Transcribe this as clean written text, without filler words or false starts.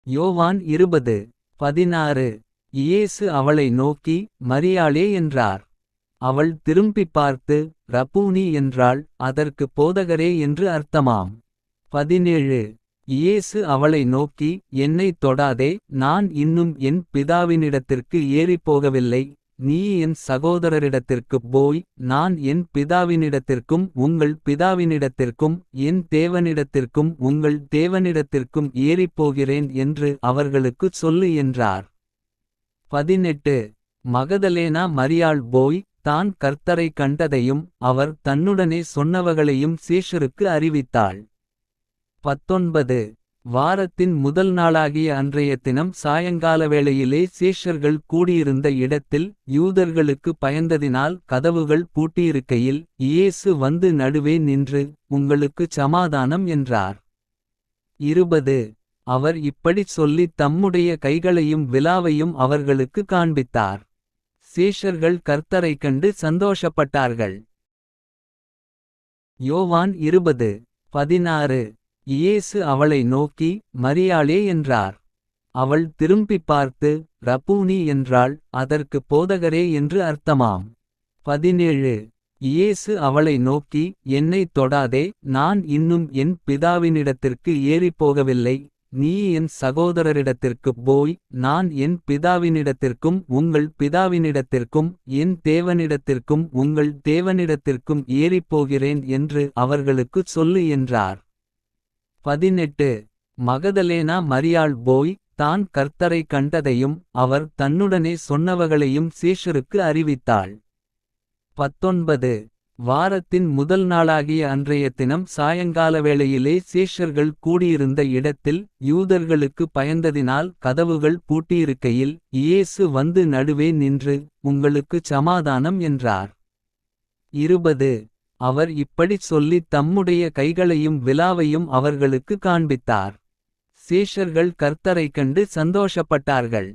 யோவான் 20:16. இயேசு அவளை நோக்கி மரியாளே என்றார். அவள் திரும்பிப் பார்த்து ரபூனி என்றாள், அதற்கு போதகரே என்று அர்த்தமாம். 17. இயேசு அவளை நோக்கி என்னைத் தொடாதே, நான் இன்னும் என் பிதாவினிடத்திற்கு ஏறிப்போகவில்லை. நீ என் சகோதரரிடத்திற்குப் போய், நான் என் பிதாவினிடத்திற்கும் உங்கள் பிதாவினிடத்திற்கும் என் தேவனிடத்திற்கும் உங்கள் தேவனிடத்திற்கும் ஏறிப்போகிறேன் என்று அவர்களுக்குச் சொல்லு என்றார். 18. மகதலேனா மரியாள் போய் தான் கர்த்தரைக் கண்டதையும் அவர் தன்னுடனே சொன்னவகளையும் சீஷருக்கு அறிவித்தாள். 19. வாரத்தின் முதல் நாளாகிய அன்றைய தினம் சாயங்கால வேளையிலே சீஷர்கள் கூடியிருந்த இடத்தில் யூதர்களுக்கு பயந்ததினால் கதவுகள் பூட்டியிருக்கையில் இயேசு வந்து நடுவே நின்று, உங்களுக்குச் சமாதானம் என்றார். 20. அவர் இப்படிச் சொல்லித் தம்முடைய கைகளையும் விலாவையும் அவர்களுக்கு காண்பித்தார். சீஷர்கள் கர்த்தரைக் கண்டு சந்தோஷப்பட்டார்கள். யோவான் 20:16. இயேசு அவளை நோக்கி மரியாளே என்றார். அவள் திரும்பிப் பார்த்து ரபூனி என்றாள், அதற்கு போதகரே என்று அர்த்தமாம். 17. இயேசு அவளை நோக்கி என்னைத் தொடாதே, நான் இன்னும் என் பிதாவினிடத்திற்கு ஏறிப்போகவில்லை. நீ என் சகோதரரிடத்திற்குப் போய், நான் என் பிதாவினிடத்திற்கும் உங்கள் பிதாவினிடத்திற்கும் என் தேவனிடத்திற்கும் உங்கள் தேவனிடத்திற்கும் ஏறிப்போகிறேன் என்று அவர்களுக்குச் சொல்லு என்றார். 18. மகதலேனா மரியாள் போய் தான் கர்த்தரைக் கண்டதையும் அவர் தன்னுடனே சொன்னவகளையும் சீஷருக்கு அறிவித்தாள். 19. வாரத்தின் முதல் நாளாகிய அன்றைய தினம் சாயங்கால வேளையிலே சீஷர்கள் கூடியிருந்த இடத்தில் யூதர்களுக்கு பயந்ததினால் கதவுகள் பூட்டியிருக்கையில் இயேசு வந்து நடுவே நின்று, உங்களுக்குச் சமாதானம் என்றார். 20. அவர் இப்படிச் சொல்லித் தம்முடைய கைகளையும் விலாவையும் அவர்களுக்கு காண்பித்தார். சீஷர்கள் கர்த்தரைக் கண்டு சந்தோஷப்பட்டார்கள்.